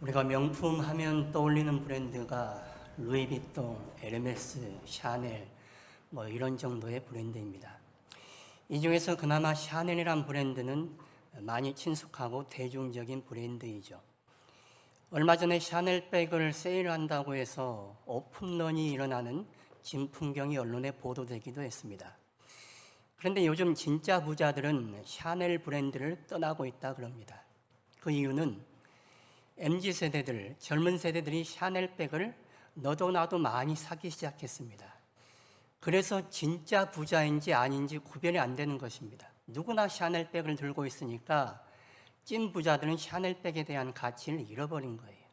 우리가 명품 하면 떠올리는 브랜드가 루이비통, 에르메스, 샤넬 이런 정도의 브랜드입니다. 이 중에서 그나마 샤넬이란 브랜드는 많이 친숙하고 대중적인 브랜드이죠. 얼마 전에 샤넬 백을 세일한다고 해서 오픈런이 일어나는 진풍경이 언론에 보도되기도 했습니다. 그런데 요즘 진짜 부자들은 샤넬 브랜드를 떠나고 있다 그럽니다. 그 이유는 MZ세대들, 젊은 세대들이 샤넬 백을 너도 나도 많이 사기 시작했습니다. 그래서 진짜 부자인지 아닌지 구별이 안 되는 것입니다. 누구나 샤넬 백을 들고 있으니까 찐 부자들은 샤넬 백에 대한 가치를 잃어버린 거예요.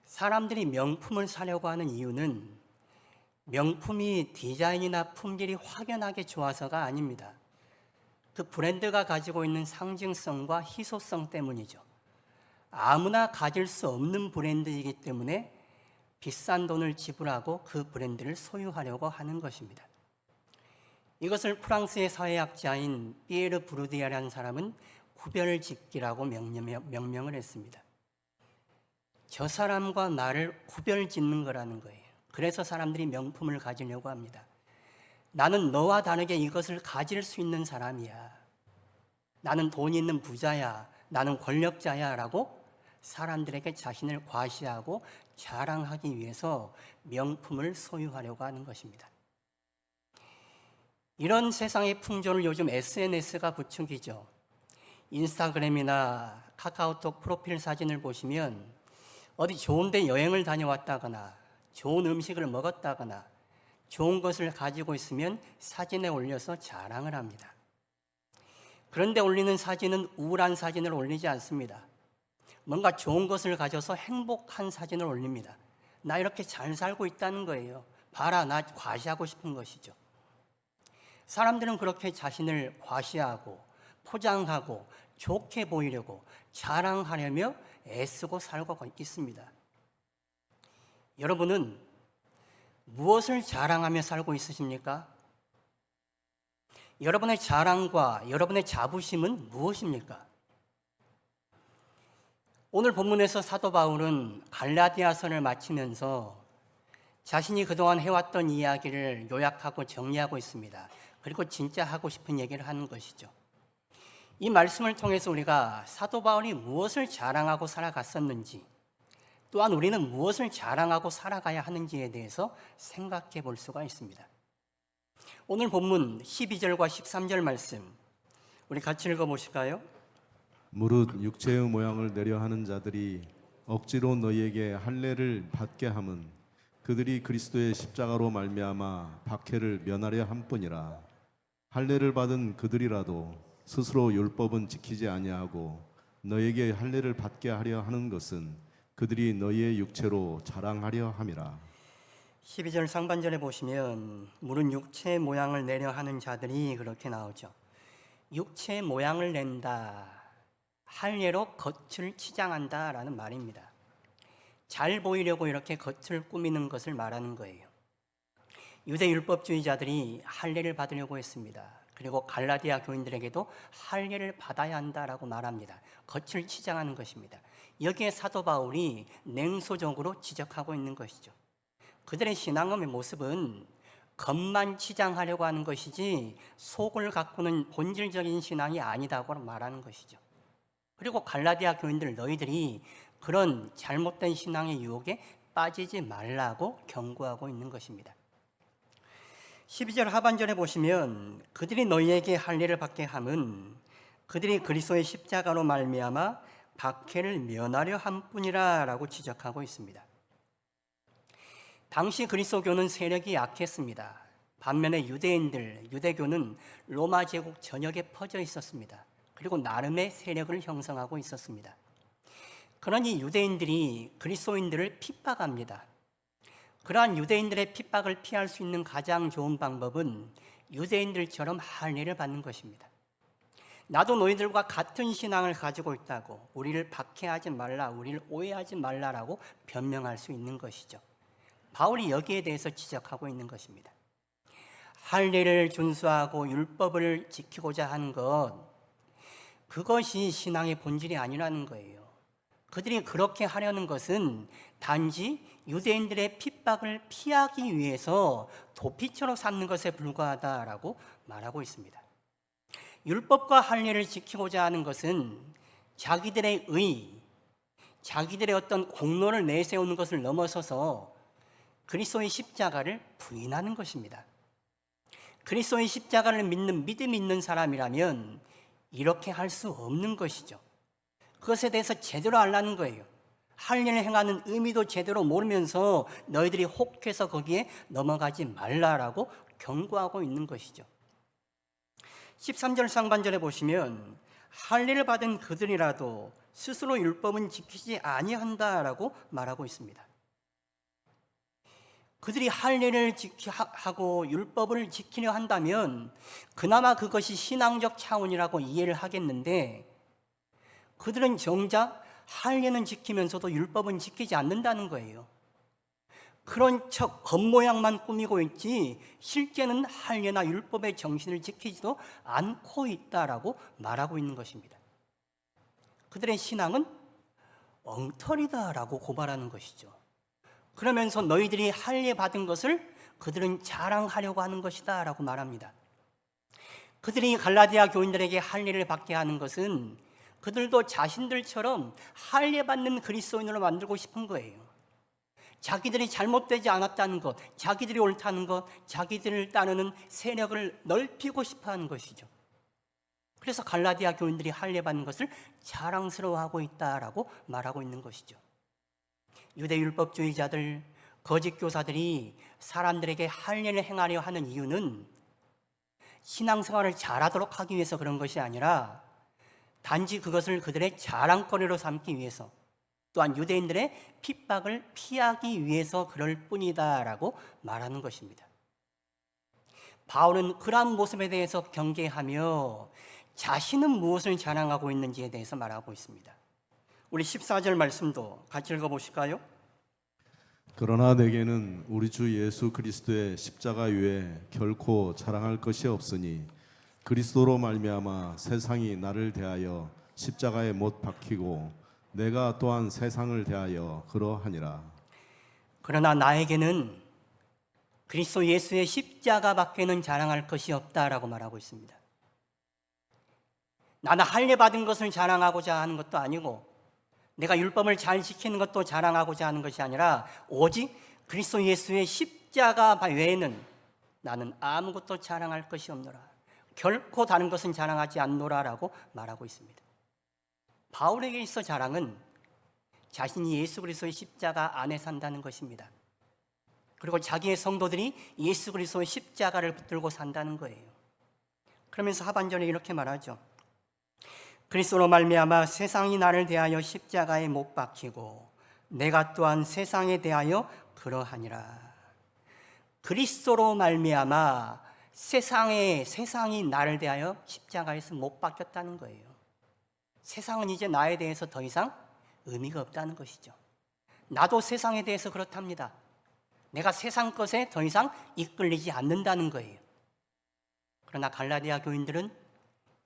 사람들이 명품을 사려고 하는 이유는 명품이 디자인이나 품질이 확연하게 좋아서가 아닙니다. 그 브랜드가 가지고 있는 상징성과 희소성 때문이죠. 아무나 가질 수 없는 브랜드이기 때문에 비싼 돈을 지불하고 그 브랜드를 소유하려고 하는 것입니다. 이것을 프랑스의 사회학자인 피에르 브루디아라는 사람은 구별짓기라고 명명을 했습니다. 저 사람과 나를 구별짓는 거라는 거예요. 그래서 사람들이 명품을 가지려고 합니다. 나는 너와 다르게 이것을 가질 수 있는 사람이야. 나는 돈 있는 부자야. 나는 권력자야 라고 사람들에게 자신을 과시하고 자랑하기 위해서 명품을 소유하려고 하는 것입니다. 이런 세상의 풍조를 요즘 SNS가 부추기죠. 인스타그램이나 카카오톡 프로필 사진을 보시면 어디 좋은 데 여행을 다녀왔다거나 좋은 음식을 먹었다거나 좋은 것을 가지고 있으면 사진에 올려서 자랑을 합니다. 그런데 올리는 사진은 우울한 사진을 올리지 않습니다. 뭔가 좋은 것을 가져서 행복한 사진을 올립니다. 나 이렇게 잘 살고 있다는 거예요. 봐라, 나 과시하고 싶은 것이죠. 사람들은 그렇게 자신을 과시하고 포장하고 좋게 보이려고 자랑하려며 애쓰고 살고 있습니다. 여러분은 무엇을 자랑하며 살고 있으십니까? 여러분의 자랑과 여러분의 자부심은 무엇입니까? 오늘 본문에서 사도 바울은 갈라디아서를 마치면서 자신이 그동안 해왔던 이야기를 요약하고 정리하고 있습니다. 그리고 진짜 하고 싶은 얘기를 하는 것이죠. 이 말씀을 통해서 우리가 사도 바울이 무엇을 자랑하고 살아갔었는지, 또한 우리는 무엇을 자랑하고 살아가야 하는지에 대해서 생각해 볼 수가 있습니다. 오늘 본문 12절과 13절 말씀 우리 같이 읽어보실까요? 무릇 육체의 모양을 내려 하는 자들이 억지로 너희에게 할례를 받게 함은 그들이 그리스도의 십자가로 말미암아 박해를 면하려 함뿐이라. 할례를 받은 그들이라도 스스로 율법은 지키지 아니하고 너희에게 할례를 받게 하려 하는 것은 그들이 너희의 육체로 자랑하려 함이라. 12절 상반절에 보시면 무릇 육체의 모양을 내려 하는 자들이 그렇게 나오죠. 육체의 모양을 낸다, 할례로 겉을 치장한다 라는 말입니다. 잘 보이려고 이렇게 겉을 꾸미는 것을 말하는 거예요. 유대 율법주의자들이 할례를 받으려고 했습니다. 그리고 갈라디아 교인들에게도 할례를 받아야 한다라고 말합니다. 겉을 치장하는 것입니다. 여기에 사도 바울이 냉소적으로 지적하고 있는 것이죠. 그들의 신앙의 모습은 겉만 치장하려고 하는 것이지 속을 가꾸는 본질적인 신앙이 아니다고 말하는 것이죠. 그리고 갈라디아 교인들 너희들이 그런 잘못된 신앙의 유혹에 빠지지 말라고 경고하고 있는 것입니다. 12절 하반절에 보시면 그들이 너희에게 할례를 받게 함은 그들이 그리스도의 십자가로 말미암아 박해를 면하려 함뿐이라 라고 지적하고 있습니다. 당시 그리스도교는 세력이 약했습니다. 반면에 유대교는 로마 제국 전역에 퍼져 있었습니다. 그리고 나름의 세력을 형성하고 있었습니다. 그러니 유대인들이 그리스도인들을 핍박합니다. 그러한 유대인들의 핍박을 피할 수 있는 가장 좋은 방법은 유대인들처럼 할례를 받는 것입니다. 나도 너희들과 같은 신앙을 가지고 있다고 우리를 박해하지 말라, 우리를 오해하지 말라라고 변명할 수 있는 것이죠. 바울이 여기에 대해서 지적하고 있는 것입니다. 할례를 준수하고 율법을 지키고자 하는 것, 그것이 신앙의 본질이 아니라는 거예요. 그들이 그렇게 하려는 것은 단지 유대인들의 핍박을 피하기 위해서 도피처로 삼는 것에 불과하다라고 말하고 있습니다. 율법과 할례를 지키고자 하는 것은 자기들의 자기들의 어떤 공로를 내세우는 것을 넘어서서 그리스도의 십자가를 부인하는 것입니다. 그리스도의 십자가를 믿는 믿음 있는 사람이라면 이렇게 할 수 없는 것이죠. 그것에 대해서 제대로 알라는 거예요. 할례를 행하는 의미도 제대로 모르면서 너희들이 혹해서 거기에 넘어가지 말라라고 경고하고 있는 것이죠. 13절 상반절에 보시면 할례를 받은 그들이라도 스스로 율법은 지키지 아니한다라고 말하고 있습니다. 그들이 할례를 하고 율법을 지키려 한다면 그나마 그것이 신앙적 차원이라고 이해를 하겠는데, 그들은 정작 할례는 지키면서도 율법은 지키지 않는다는 거예요. 그런 척 겉모양만 꾸미고 있지 실제는 할례나 율법의 정신을 지키지도 않고 있다라고 말하고 있는 것입니다. 그들의 신앙은 엉터리다라고 고발하는 것이죠. 그러면서 너희들이 할례 받은 것을 그들은 자랑하려고 하는 것이다 라고 말합니다. 그들이 갈라디아 교인들에게 할례를 받게 하는 것은 그들도 자신들처럼 할례 받는 그리스도인으로 만들고 싶은 거예요. 자기들이 잘못되지 않았다는 것, 자기들이 옳다는 것, 자기들을 따르는 세력을 넓히고 싶어 하는 것이죠. 그래서 갈라디아 교인들이 할례 받는 것을 자랑스러워하고 있다라고 말하고 있는 것이죠. 유대 율법주의자들, 거짓 교사들이 사람들에게 할례를 행하려 하는 이유는 신앙생활을 잘하도록 하기 위해서 그런 것이 아니라 단지 그것을 그들의 자랑거리로 삼기 위해서, 또한 유대인들의 핍박을 피하기 위해서 그럴 뿐이다라고 말하는 것입니다. 바울은 그러한 모습에 대해서 경계하며 자신은 무엇을 자랑하고 있는지에 대해서 말하고 있습니다. 우리 14절 말씀도 같이 읽어보실까요? 그러나 내게는 우리 주 예수 그리스도의 십자가 외에 결코 자랑할 것이 없으니 그리스도로 말미암아 세상이 나를 대하여 십자가에 못 박히고 내가 또한 세상을 대하여 그러하니라. 그러나 나에게는 그리스도 예수의 십자가 밖에는 자랑할 것이 없다라고 말하고 있습니다. 나는 할례 받은 것을 자랑하고자 하는 것도 아니고 내가 율법을 잘 지키는 것도 자랑하고자 하는 것이 아니라 오직 그리스도 예수의 십자가 외에는 나는 아무것도 자랑할 것이 없노라. 결코 다른 것은 자랑하지 않노라라고 말하고 있습니다. 바울에게 있어 자랑은 자신이 예수 그리스도의 십자가 안에 산다는 것입니다. 그리고 자기의 성도들이 예수 그리스도의 십자가를 붙들고 산다는 거예요. 그러면서 하반절에 이렇게 말하죠. 그리스도로 말미암아 세상이 나를 대하여 십자가에 못 박히고 내가 또한 세상에 대하여 그러하니라. 그리스도로 말미암아 세상이 나를 대하여 십자가에서 못 박혔다는 거예요. 세상은 이제 나에 대해서 더 이상 의미가 없다는 것이죠. 나도 세상에 대해서 그렇답니다. 내가 세상 것에 더 이상 이끌리지 않는다는 거예요. 그러나 갈라디아 교인들은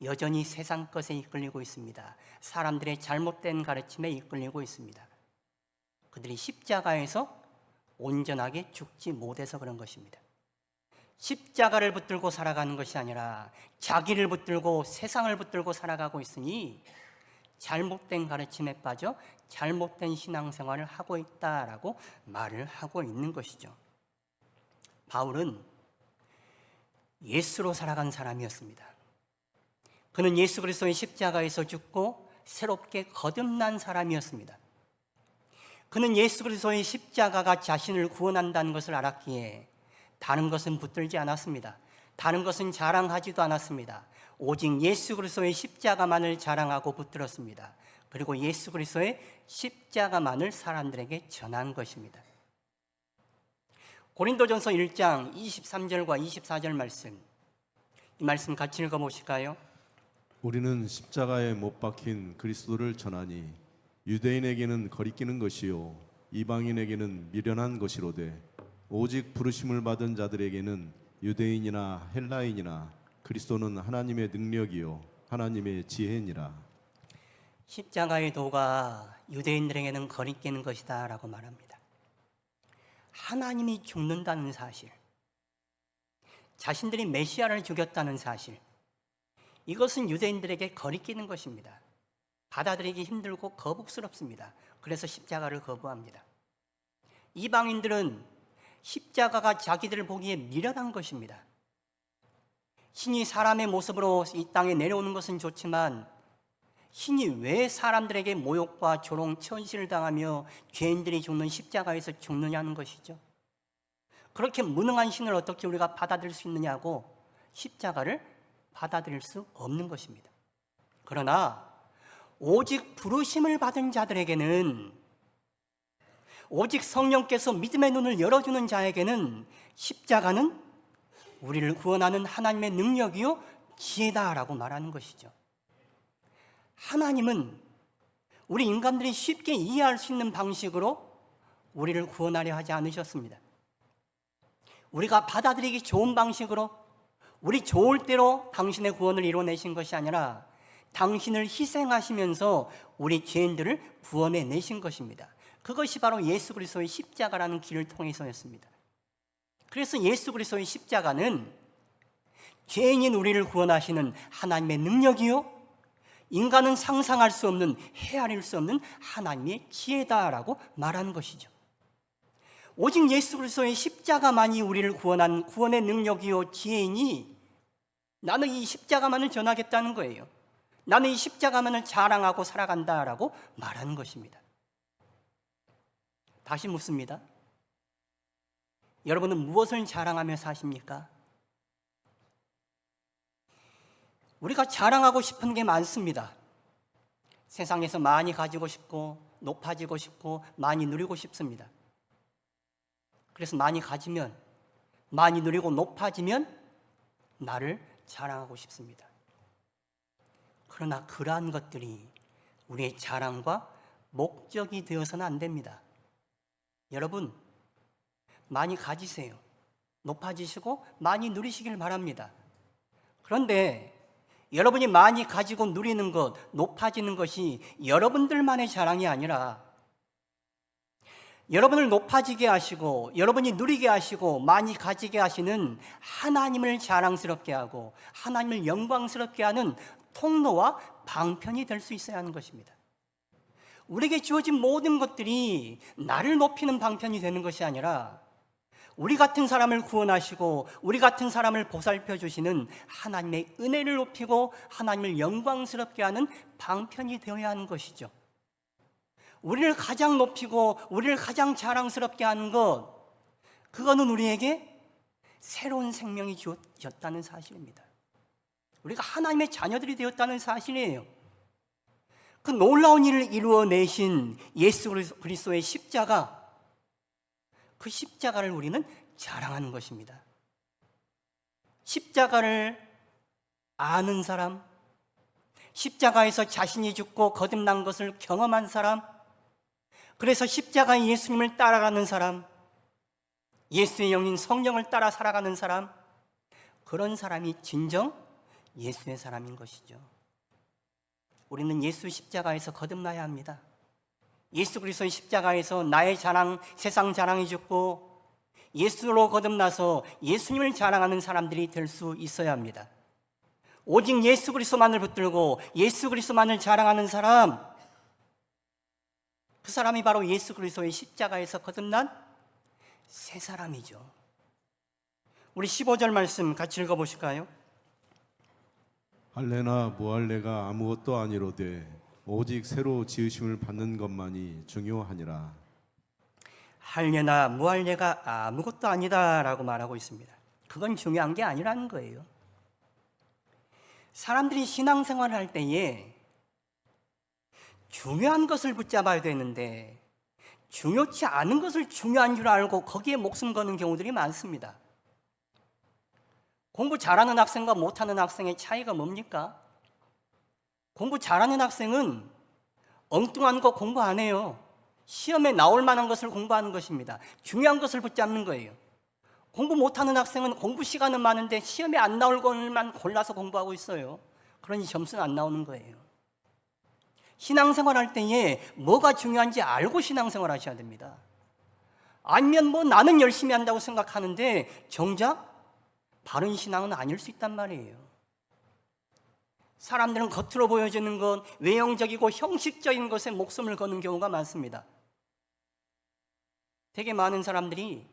여전히 세상 것에 이끌리고 있습니다. 사람들의 잘못된 가르침에 이끌리고 있습니다. 그들이 십자가에서 온전하게 죽지 못해서 그런 것입니다. 십자가를 붙들고 살아가는 것이 아니라 자기를 붙들고 세상을 붙들고 살아가고 있으니 잘못된 가르침에 빠져 잘못된 신앙생활을 하고 있다라고 말을 하고 있는 것이죠. 바울은 예수로 살아간 사람이었습니다. 그는 예수 그리스도의 십자가에서 죽고 새롭게 거듭난 사람이었습니다. 그는 예수 그리스도의 십자가가 자신을 구원한다는 것을 알았기에 다른 것은 붙들지 않았습니다. 다른 것은 자랑하지도 않았습니다. 오직 예수 그리스도의 십자가만을 자랑하고 붙들었습니다. 그리고 예수 그리스도의 십자가만을 사람들에게 전한 것입니다. 고린도전서 1장 23절과 24절 말씀, 이 말씀 같이 읽어보실까요? 우리는 십자가에 못 박힌 그리스도를 전하니 유대인에게는 거리끼는 것이요 이방인에게는 미련한 것이로되 오직 부르심을 받은 자들에게는 유대인이나 헬라인이나 그리스도는 하나님의 능력이요 하나님의 지혜니라. 십자가의 도가 유대인들에게는 거리끼는 것이다 라고 말합니다. 하나님이 죽는다는 사실, 자신들이 메시아를 죽였다는 사실, 이것은 유대인들에게 거리끼는 것입니다. 받아들이기 힘들고 거북스럽습니다. 그래서 십자가를 거부합니다. 이방인들은 십자가가 자기들 보기에 미련한 것입니다. 신이 사람의 모습으로 이 땅에 내려오는 것은 좋지만 신이 왜 사람들에게 모욕과 조롱, 천시를 당하며 죄인들이 죽는 십자가에서 죽느냐는 것이죠. 그렇게 무능한 신을 어떻게 우리가 받아들일 수 있느냐고 십자가를 받아들일 수 없는 것입니다. 그러나 오직 부르심을 받은 자들에게는, 오직 성령께서 믿음의 눈을 열어주는 자에게는 십자가는 우리를 구원하는 하나님의 능력이요 지혜다라고 말하는 것이죠. 하나님은 우리 인간들이 쉽게 이해할 수 있는 방식으로 우리를 구원하려 하지 않으셨습니다. 우리가 받아들이기 좋은 방식으로 우리 좋을 대로 당신의 구원을 이루어내신 것이 아니라 당신을 희생하시면서 우리 죄인들을 구원해 내신 것입니다. 그것이 바로 예수 그리스도의 십자가라는 길을 통해서였습니다. 그래서 예수 그리스도의 십자가는 죄인인 우리를 구원하시는 하나님의 능력이요 인간은 상상할 수 없는, 헤아릴 수 없는 하나님의 지혜다라고 말하는 것이죠. 오직 예수 그리스도의 십자가만이 우리를 구원한 구원의 능력이요 지혜이니 나는 이 십자가만을 전하겠다는 거예요. 나는 이 십자가만을 자랑하고 살아간다라고 말하는 것입니다. 다시 묻습니다. 여러분은 무엇을 자랑하며 사십니까? 우리가 자랑하고 싶은 게 많습니다. 세상에서 많이 가지고 싶고 높아지고 싶고 많이 누리고 싶습니다. 그래서 많이 가지면, 많이 누리고 높아지면 나를 자랑하고 싶습니다. 그러나 그러한 것들이 우리의 자랑과 목적이 되어서는 안 됩니다. 여러분, 많이 가지세요. 높아지시고 많이 누리시길 바랍니다. 그런데 여러분이 많이 가지고 누리는 것, 높아지는 것이 여러분들만의 자랑이 아니라 여러분을 높아지게 하시고 여러분이 누리게 하시고 많이 가지게 하시는 하나님을 자랑스럽게 하고 하나님을 영광스럽게 하는 통로와 방편이 될 수 있어야 하는 것입니다. 우리에게 주어진 모든 것들이 나를 높이는 방편이 되는 것이 아니라 우리 같은 사람을 구원하시고 우리 같은 사람을 보살펴 주시는 하나님의 은혜를 높이고 하나님을 영광스럽게 하는 방편이 되어야 하는 것이죠. 우리를 가장 높이고 우리를 가장 자랑스럽게 하는 것, 그거는 우리에게 새로운 생명이 주어졌다는 사실입니다. 우리가 하나님의 자녀들이 되었다는 사실이에요. 그 놀라운 일을 이루어내신 예수 그리스도의 십자가, 그 십자가를 우리는 자랑하는 것입니다. 십자가를 아는 사람, 십자가에서 자신이 죽고 거듭난 것을 경험한 사람, 그래서 십자가의 예수님을 따라가는 사람, 예수의 영인 성령을 따라 살아가는 사람, 그런 사람이 진정 예수의 사람인 것이죠. 우리는 예수 십자가에서 거듭나야 합니다. 예수 그리스도의 십자가에서 나의 자랑, 세상 자랑이 죽고 예수로 거듭나서 예수님을 자랑하는 사람들이 될 수 있어야 합니다. 오직 예수 그리스도만을 붙들고 예수 그리스도만을 자랑하는 사람, 그 사람이 바로 예수 그리스도의 십자가에서 거듭난 새 사람이죠. 우리 15절 말씀 같이 읽어보실까요? 할례나 무할례가 아무것도 아니로되 오직 새로 지으심을 받는 것만이 중요하니라. 할례나 무할례가 아무것도 아니다라고 말하고 있습니다. 그건 중요한 게 아니라는 거예요. 사람들이 신앙생활을 할 때에 중요한 것을 붙잡아야 되는데 중요치 않은 것을 중요한 줄 알고 거기에 목숨 거는 경우들이 많습니다. 공부 잘하는 학생과 못하는 학생의 차이가 뭡니까? 공부 잘하는 학생은 엉뚱한 거 공부 안 해요. 시험에 나올 만한 것을 공부하는 것입니다. 중요한 것을 붙잡는 거예요. 공부 못하는 학생은 공부 시간은 많은데 시험에 안 나올 것만 골라서 공부하고 있어요. 그러니 점수는 안 나오는 거예요. 신앙생활 할 때에 뭐가 중요한지 알고 신앙생활 하셔야 됩니다. 아니면 뭐 나는 열심히 한다고 생각하는데 정작 바른 신앙은 아닐 수 있단 말이에요. 사람들은 겉으로 보여지는 것, 외형적이고 형식적인 것에 목숨을 거는 경우가 많습니다. 되게 많은 사람들이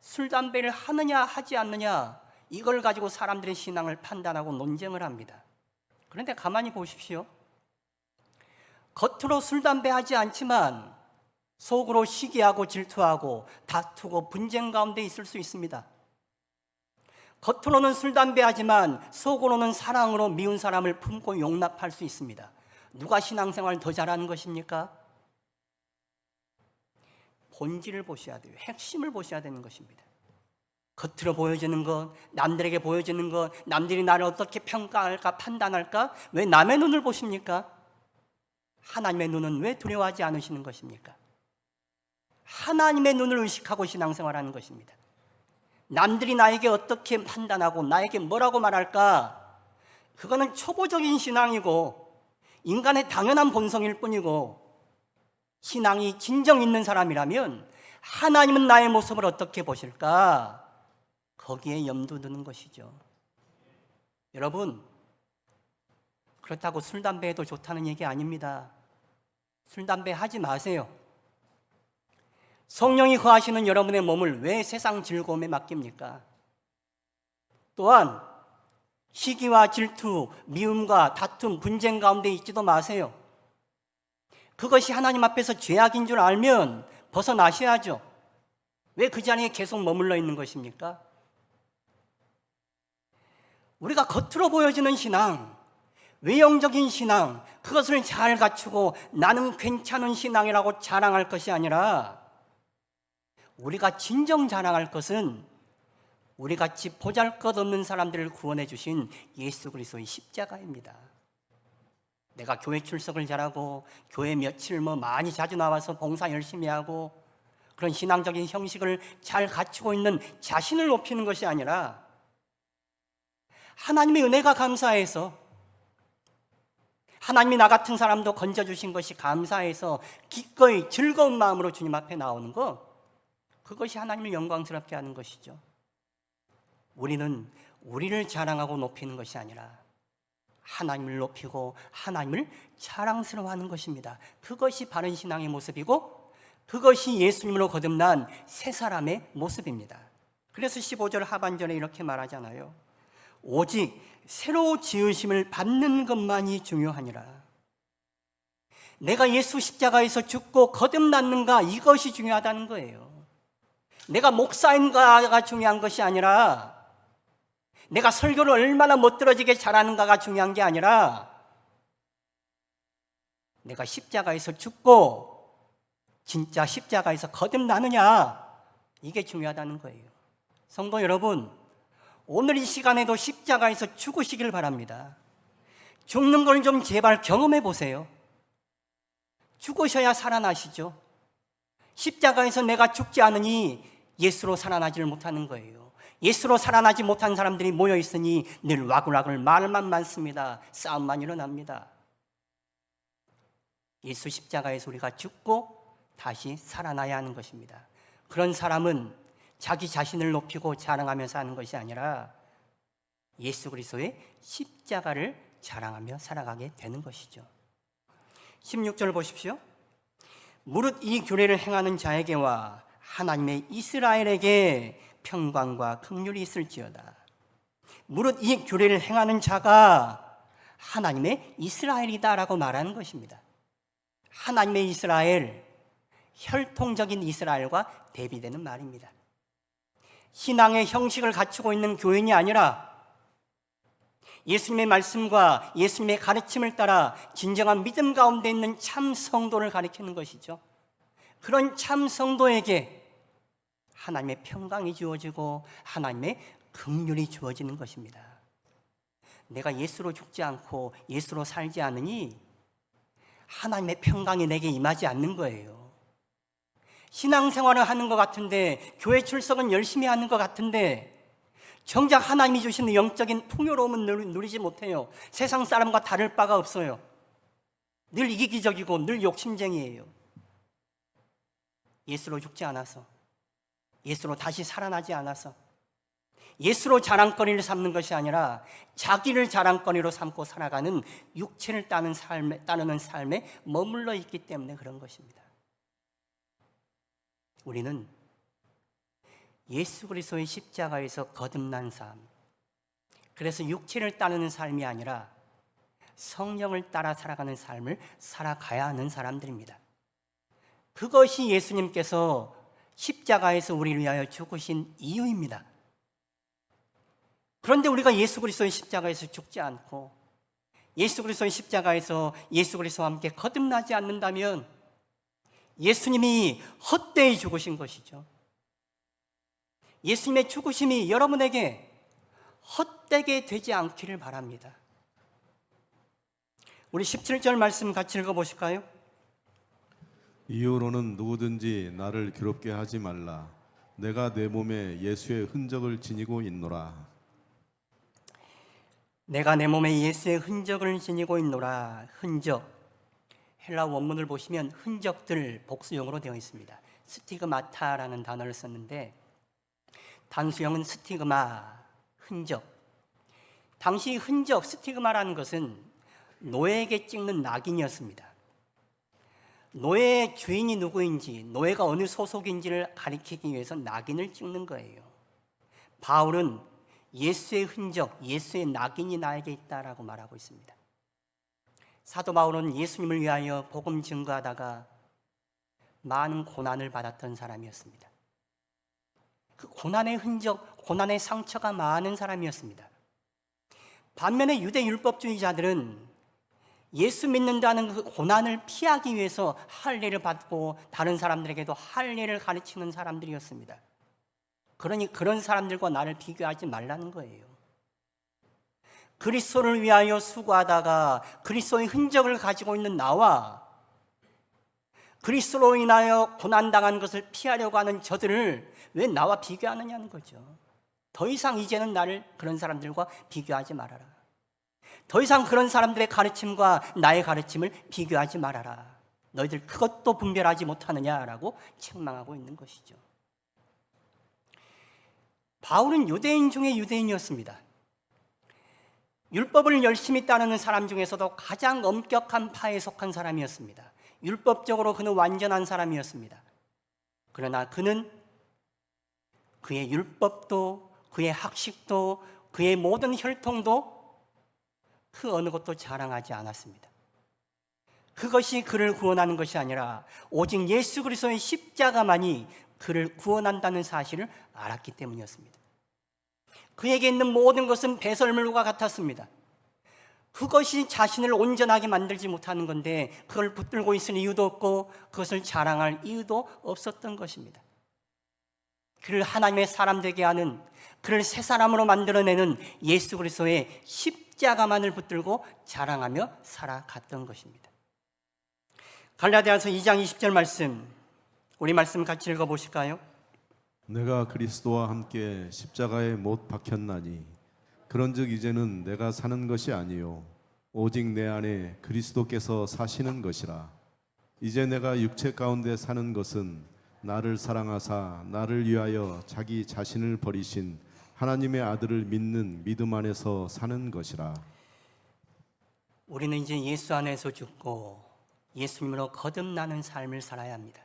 술, 담배를 하느냐 하지 않느냐 이걸 가지고 사람들의 신앙을 판단하고 논쟁을 합니다. 그런데 가만히 보십시오. 겉으로 술, 담배 하지 않지만 속으로 시기하고 질투하고 다투고 분쟁 가운데 있을 수 있습니다. 겉으로는 술, 담배 하지만 속으로는 사랑으로 미운 사람을 품고 용납할 수 있습니다. 누가 신앙생활 더 잘하는 것입니까? 본질을 보셔야 돼요. 핵심을 보셔야 되는 것입니다. 겉으로 보여지는 것, 남들에게 보여지는 것, 남들이 나를 어떻게 평가할까, 판단할까? 왜 남의 눈을 보십니까? 하나님의 눈은 왜 두려워하지 않으시는 것입니까? 하나님의 눈을 의식하고 신앙생활하는 것입니다. 남들이 나에게 어떻게 판단하고 나에게 뭐라고 말할까? 그거는 초보적인 신앙이고 인간의 당연한 본성일 뿐이고, 신앙이 진정 있는 사람이라면 하나님은 나의 모습을 어떻게 보실까? 거기에 염두 두는 것이죠. 여러분, 그렇다고 술, 담배해도 좋다는 얘기 아닙니다. 술, 담배 하지 마세요. 성령이 거하시는 여러분의 몸을 왜 세상 즐거움에 맡깁니까? 또한 시기와 질투, 미움과 다툼, 분쟁 가운데 있지도 마세요. 그것이 하나님 앞에서 죄악인 줄 알면 벗어나셔야죠. 왜 그 자리에 계속 머물러 있는 것입니까? 우리가 겉으로 보여지는 신앙, 외형적인 신앙, 그것을 잘 갖추고 나는 괜찮은 신앙이라고 자랑할 것이 아니라, 우리가 진정 자랑할 것은 우리같이 보잘것없는 사람들을 구원해 주신 예수 그리스도의 십자가입니다. 내가 교회 출석을 잘하고 교회 며칠 많이 자주 나와서 봉사 열심히 하고 그런 신앙적인 형식을 잘 갖추고 있는 자신을 높이는 것이 아니라, 하나님의 은혜가 감사해서, 하나님이 나 같은 사람도 건져주신 것이 감사해서 기꺼이 즐거운 마음으로 주님 앞에 나오는 것, 그것이 하나님을 영광스럽게 하는 것이죠. 우리는 우리를 자랑하고 높이는 것이 아니라 하나님을 높이고 하나님을 자랑스러워하는 것입니다. 그것이 바른 신앙의 모습이고 그것이 예수님으로 거듭난 새 사람의 모습입니다. 그래서 15절 하반절에 이렇게 말하잖아요. 오직 새로 지으심을 받는 것만이 중요하니라. 내가 예수 십자가에서 죽고 거듭났는가, 이것이 중요하다는 거예요. 내가 목사인가가 중요한 것이 아니라, 내가 설교를 얼마나 멋들어지게 잘하는가가 중요한 게 아니라, 내가 십자가에서 죽고 진짜 십자가에서 거듭나느냐, 이게 중요하다는 거예요. 성도 여러분, 오늘 이 시간에도 십자가에서 죽으시길 바랍니다. 죽는 걸 좀 제발 경험해 보세요. 죽으셔야 살아나시죠. 십자가에서 내가 죽지 않으니 예수로 살아나지를 못하는 거예요. 예수로 살아나지 못한 사람들이 모여 있으니 늘 와글와글 말만 많습니다. 싸움만 일어납니다. 예수 십자가에서 우리가 죽고 다시 살아나야 하는 것입니다. 그런 사람은 자기 자신을 높이고 자랑하면서 하는 것이 아니라 예수 그리스도의 십자가를 자랑하며 살아가게 되는 것이죠. 16절 보십시오. 무릇 이 규례를 행하는 자에게와 하나님의 이스라엘에게 평강과 긍휼이 있을지어다. 무릇 이 규례를 행하는 자가 하나님의 이스라엘이다라고 말하는 것입니다. 하나님의 이스라엘, 혈통적인 이스라엘과 대비되는 말입니다. 신앙의 형식을 갖추고 있는 교인이 아니라 예수님의 말씀과 예수님의 가르침을 따라 진정한 믿음 가운데 있는 참 성도를 가리키는 것이죠. 그런 참 성도에게 하나님의 평강이 주어지고 하나님의 긍휼이 주어지는 것입니다. 내가 예수로 죽지 않고 예수로 살지 않으니 하나님의 평강이 내게 임하지 않는 거예요. 신앙생활을 하는 것 같은데, 교회 출석은 열심히 하는 것 같은데 정작 하나님이 주시는 영적인 풍요로움은 누리지 못해요. 세상 사람과 다를 바가 없어요. 늘 이기적이고 늘 욕심쟁이에요. 예수로 죽지 않아서, 예수로 다시 살아나지 않아서, 예수로 자랑거리를 삼는 것이 아니라 자기를 자랑거리로 삼고 살아가는 육체를 따르는 삶에 머물러 있기 때문에 그런 것입니다. 우리는 예수 그리스도의 십자가에서 거듭난 삶, 그래서 육체를 따르는 삶이 아니라 성령을 따라 살아가는 삶을 살아가야 하는 사람들입니다. 그것이 예수님께서 십자가에서 우리를 위하여 죽으신 이유입니다. 그런데 우리가 예수 그리스도의 십자가에서 죽지 않고 예수 그리스도의 십자가에서 예수 그리스도와 함께 거듭나지 않는다면 예수님이 헛되이 죽으신 것이죠. 예수님의 죽으심이 여러분에게 헛되게 되지 않기를 바랍니다. 우리 17절 말씀 같이 읽어보실까요? 이후로는 누구든지 나를 괴롭게 하지 말라. 내가 내 몸에 예수의 흔적을 지니고 있노라. 내가 내 몸에 예수의 흔적을 지니고 있노라. 흔적, 헬라 원문을 보시면 흔적들 복수형으로 되어 있습니다. 스티그마타라는 단어를 썼는데 단수형은 스티그마, 흔적. 당시 흔적, 스티그마라는 것은 노예에게 찍는 낙인이었습니다. 노예의 주인이 누구인지, 노예가 어느 소속인지를 가리키기 위해서 낙인을 찍는 거예요. 바울은 예수의 흔적, 예수의 낙인이 나에게 있다라고 말하고 있습니다. 사도 바울은 예수님을 위하여 복음 증거하다가 많은 고난을 받았던 사람이었습니다. 그 고난의 흔적, 고난의 상처가 많은 사람이었습니다. 반면에 유대 율법주의자들은 예수 믿는다는 그 고난을 피하기 위해서 할례를 받고 다른 사람들에게도 할례를 가르치는 사람들이었습니다. 그러니 그런 사람들과 나를 비교하지 말라는 거예요. 그리스도를 위하여 수고하다가 그리스도의 흔적을 가지고 있는 나와 그리스도로 인하여 고난당한 것을 피하려고 하는 저들을 왜 나와 비교하느냐는 거죠. 더 이상 이제는 나를 그런 사람들과 비교하지 말아라. 더 이상 그런 사람들의 가르침과 나의 가르침을 비교하지 말아라. 너희들 그것도 분별하지 못하느냐라고 책망하고 있는 것이죠. 바울은 유대인 중에 유대인이었습니다. 율법을 열심히 따르는 사람 중에서도 가장 엄격한 파에 속한 사람이었습니다. 율법적으로 그는 완전한 사람이었습니다. 그러나 그는 그의 율법도, 그의 학식도, 그의 모든 혈통도 그 어느 것도 자랑하지 않았습니다. 그것이 그를 구원하는 것이 아니라 오직 예수 그리스도의 십자가만이 그를 구원한다는 사실을 알았기 때문이었습니다. 그에게 있는 모든 것은 배설물과 같았습니다. 그것이 자신을 온전하게 만들지 못하는 건데 그걸 붙들고 있을 이유도 없고 그것을 자랑할 이유도 없었던 것입니다. 그를 하나님의 사람 되게 하는, 그를 새 사람으로 만들어내는 예수 그리스도의 십자가만을 붙들고 자랑하며 살아갔던 것입니다. 갈라디아서 2장 20절 말씀, 우리 말씀 같이 읽어보실까요? 내가 그리스도와 함께 십자가에 못 박혔나니 그런즉 이제는 내가 사는 것이 아니요 오직 내 안에 그리스도께서 사시는 것이라. 이제 내가 육체 가운데 사는 것은 나를 사랑하사 나를 위하여 자기 자신을 버리신 하나님의 아들을 믿는 믿음 안에서 사는 것이라. 우리는 이제 예수 안에서 죽고 예수님으로 거듭나는 삶을 살아야 합니다.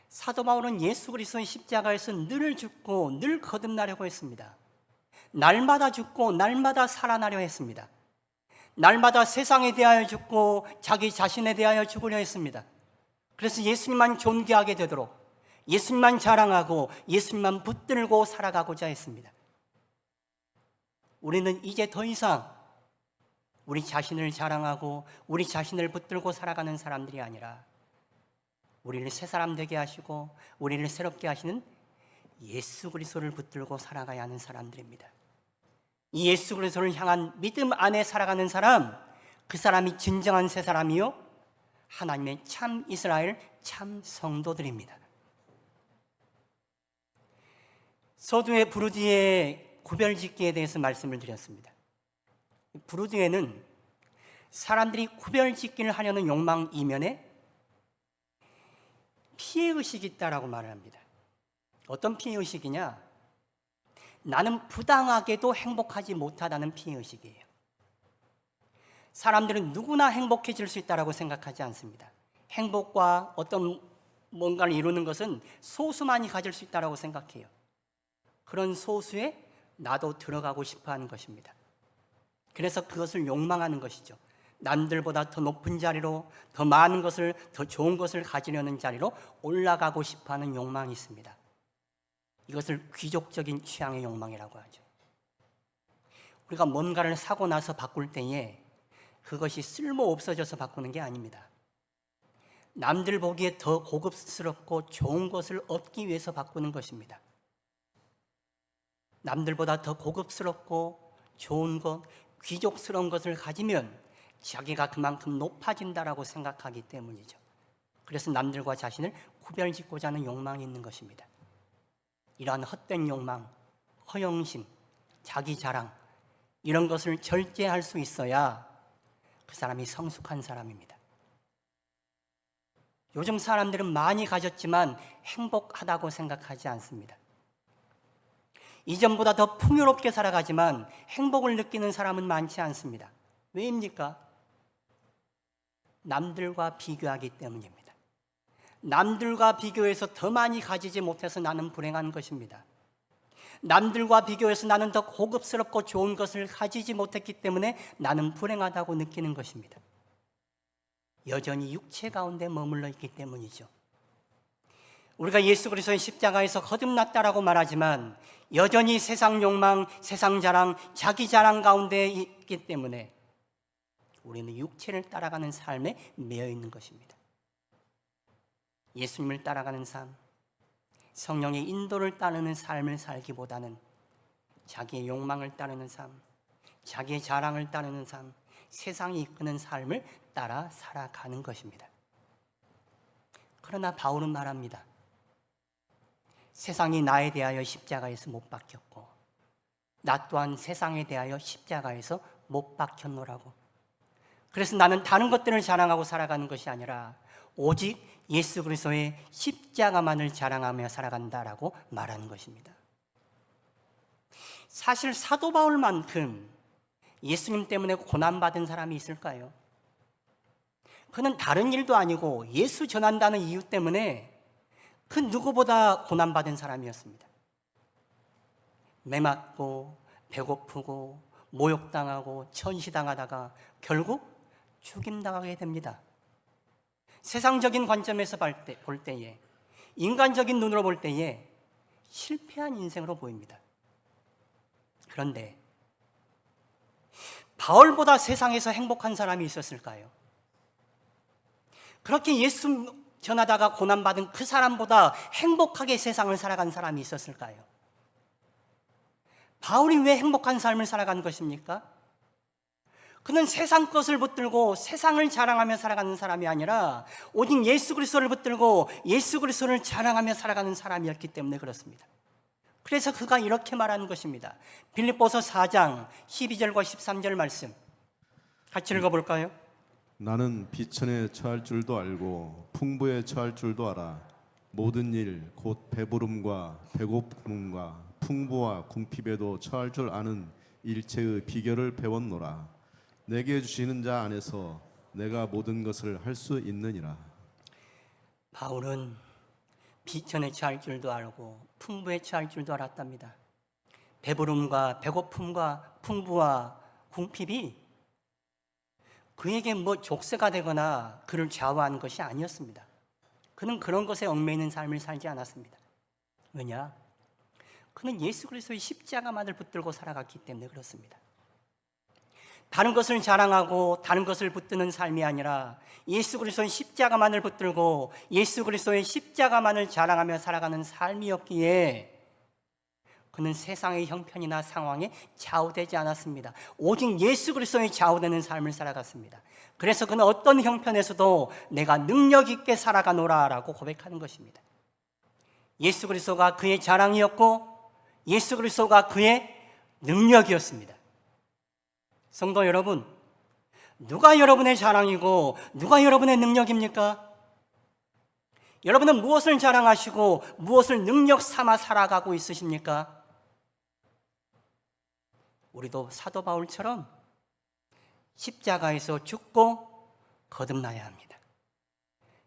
사도 바울은 예수 그리스도의 십자가에서 늘 죽고 늘 거듭나려고 했습니다. 날마다 죽고 날마다 살아나려 했습니다. 날마다 세상에 대하여 죽고 자기 자신에 대하여 죽으려 했습니다. 그래서 예수님만 존귀하게 되도록 예수님만 자랑하고 예수님만 붙들고 살아가고자 했습니다. 우리는 이제 더 이상 우리 자신을 자랑하고 우리 자신을 붙들고 살아가는 사람들이 아니라 우리를 새 사람 되게 하시고 우리를 새롭게 하시는 예수 그리스도를 붙들고 살아가야 하는 사람들입니다. 이 예수 그리스도를 향한 믿음 안에 살아가는 사람, 그 사람이 진정한 새 사람이요 하나님의 참 이스라엘 참 성도들입니다. 서두에 부르디의 구별짓기에 대해서 말씀을 드렸습니다. 부르디에는 사람들이 구별짓기를 하려는 욕망 이면에 피해의식이 있다라고 말을 합니다. 어떤 피해의식이냐? 나는 부당하게도 행복하지 못하다는 피해의식이에요. 사람들은 누구나 행복해질 수 있다고 생각하지 않습니다. 행복과 어떤 뭔가를 이루는 것은 소수만이 가질 수 있다고 생각해요. 그런 소수에 나도 들어가고 싶어 하는 것입니다. 그래서 그것을 욕망하는 것이죠. 남들보다 더 높은 자리로, 더 많은 것을, 더 좋은 것을 가지려는 자리로 올라가고 싶어 하는 욕망이 있습니다. 이것을 귀족적인 취향의 욕망이라고 하죠. 우리가 뭔가를 사고 나서 바꿀 때에 그것이 쓸모 없어져서 바꾸는 게 아닙니다. 남들 보기에 더 고급스럽고 좋은 것을 얻기 위해서 바꾸는 것입니다. 남들보다 더 고급스럽고 좋은 것, 귀족스러운 것을 가지면 자기가 그만큼 높아진다라고 생각하기 때문이죠. 그래서 남들과 자신을 구별짓고자 하는 욕망이 있는 것입니다. 이러한 헛된 욕망, 허영심, 자기 자랑 이런 것을 절제할 수 있어야 그 사람이 성숙한 사람입니다. 요즘 사람들은 많이 가졌지만 행복하다고 생각하지 않습니다. 이전보다 더 풍요롭게 살아가지만 행복을 느끼는 사람은 많지 않습니다. 왜입니까? 남들과 비교하기 때문입니다. 남들과 비교해서 더 많이 가지지 못해서 나는 불행한 것입니다. 남들과 비교해서 나는 더 고급스럽고 좋은 것을 가지지 못했기 때문에 나는 불행하다고 느끼는 것입니다. 여전히 육체 가운데 머물러 있기 때문이죠. 우리가 예수 그리스도의 십자가에서 거듭났다라고 말하지만 여전히 세상 욕망, 세상 자랑, 자기 자랑 가운데 있기 때문에 우리는 육체를 따라가는 삶에 매여 있는 것입니다. 예수님을 따라가는 삶, 성령의 인도를 따르는 삶을 살기보다는 자기의 욕망을 따르는 삶, 자기의 자랑을 따르는 삶, 세상이 이끄는 삶을 따라 살아가는 것입니다. 그러나 바울은 말합니다. 세상이 나에 대하여 십자가에서 못 박혔고 나 또한 세상에 대하여 십자가에서 못 박혔노라고. 그래서 나는 다른 것들을 자랑하고 살아가는 것이 아니라 오직 예수 그리스도의 십자가만을 자랑하며 살아간다라고 말하는 것입니다. 사실 사도 바울만큼 예수님 때문에 고난받은 사람이 있을까요? 그는 다른 일도 아니고 예수 전한다는 이유 때문에 그 누구보다 고난받은 사람이었습니다. 매맞고 배고프고 모욕당하고 천시당하다가 결국 죽임당하게 됩니다. 세상적인 관점에서 볼 때에, 인간적인 눈으로 볼 때에 실패한 인생으로 보입니다. 그런데 바울보다 세상에서 행복한 사람이 있었을까요? 그렇게 예수 전하다가 고난받은 그 사람보다 행복하게 세상을 살아간 사람이 있었을까요? 바울이 왜 행복한 삶을 살아간 것입니까? 그는 세상 것을 붙들고 세상을 자랑하며 살아가는 사람이 아니라 오직 예수 그리스도를 붙들고 예수 그리스도를 자랑하며 살아가는 사람이었기 때문에 그렇습니다. 그래서 그가 이렇게 말하는 것입니다. 빌립보서 4장 12절과 13절 말씀 같이 읽어볼까요? 나는 비천에 처할 줄도 알고 풍부에 처할 줄도 알아. 모든 일 곧 배부름과 배고픔과 풍부와 궁핍에도 처할 줄 아는 일체의 비결을 배웠노라. 내게 주시는 자 안에서 내가 모든 것을 할 수 있느니라. 바울은 비천에 처할 줄도 알고 풍부에 처할 줄도 알았답니다. 배부름과 배고픔과 풍부와 궁핍이 그에게 뭐 족쇄가 되거나 그를 좌우하는 것이 아니었습니다. 그는 그런 것에 얽매이는 삶을 살지 않았습니다. 왜냐? 그는 예수 그리스도의 십자가만을 붙들고 살아갔기 때문에 그렇습니다. 다른 것을 자랑하고 다른 것을 붙드는 삶이 아니라 예수 그리스도의 십자가만을 붙들고 예수 그리스도의 십자가만을 자랑하며 살아가는 삶이었기에 그는 세상의 형편이나 상황에 좌우되지 않았습니다. 오직 예수 그리스도에 좌우되는 삶을 살아갔습니다. 그래서 그는 어떤 형편에서도 내가 능력 있게 살아가노라라고 고백하는 것입니다. 예수 그리스도가 그의 자랑이었고 예수 그리스도가 그의 능력이었습니다. 성도 여러분, 누가 여러분의 자랑이고 누가 여러분의 능력입니까? 여러분은 무엇을 자랑하시고 무엇을 능력 삼아 살아가고 있으십니까? 우리도 사도 바울처럼 십자가에서 죽고 거듭나야 합니다.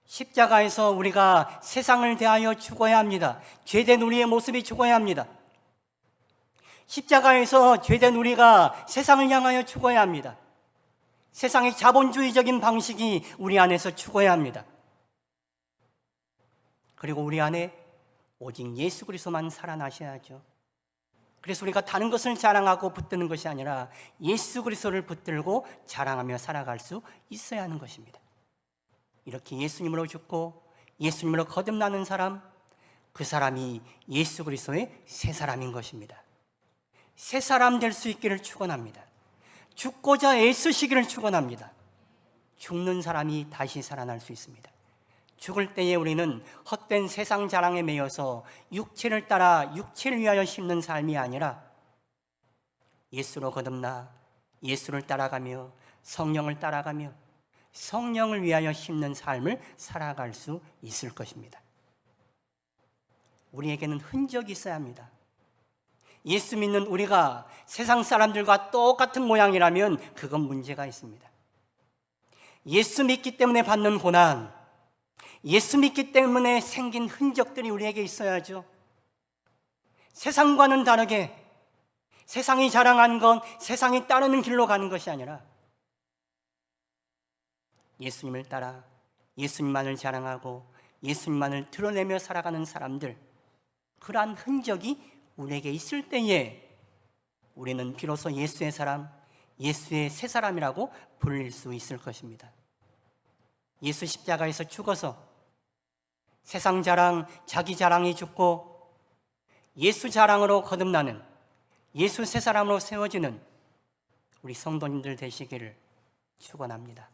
십자가에서 우리가 세상을 대하여 죽어야 합니다. 죄된 우리의 모습이 죽어야 합니다. 십자가에서 죄된 우리가 세상을 향하여 죽어야 합니다. 세상의 자본주의적인 방식이 우리 안에서 죽어야 합니다. 그리고 우리 안에 오직 예수 그리스도만 살아나셔야죠. 그래서 우리가 다른 것을 자랑하고 붙드는 것이 아니라 예수 그리스도를 붙들고 자랑하며 살아갈 수 있어야 하는 것입니다. 이렇게 예수님으로 죽고 예수님으로 거듭나는 사람, 그 사람이 예수 그리스도의 새 사람인 것입니다. 새 사람 될 수 있기를 축원합니다. 죽고자 애쓰시기를 축원합니다. 죽는 사람이 다시 살아날 수 있습니다. 죽을 때에 우리는 헛된 세상 자랑에 매여서 육체를 따라 육체를 위하여 심는 삶이 아니라 예수로 거듭나 예수를 따라가며 성령을 따라가며 성령을 위하여 심는 삶을 살아갈 수 있을 것입니다. 우리에게는 흔적이 있어야 합니다. 예수 믿는 우리가 세상 사람들과 똑같은 모양이라면 그건 문제가 있습니다. 예수 믿기 때문에 받는 고난, 예수 믿기 때문에 생긴 흔적들이 우리에게 있어야죠. 세상과는 다르게 세상이 자랑한 건 세상이 따르는 길로 가는 것이 아니라 예수님을 따라 예수님만을 자랑하고 예수님만을 드러내며 살아가는 사람들, 그러한 흔적이 우리에게 있을 때에 우리는 비로소 예수의 사람, 예수의 새 사람이라고 불릴 수 있을 것입니다. 예수 십자가에서 죽어서 세상 자랑, 자기 자랑이 죽고 예수 자랑으로 거듭나는 예수 새 사람으로 세워지는 우리 성도님들 되시기를 축원합니다.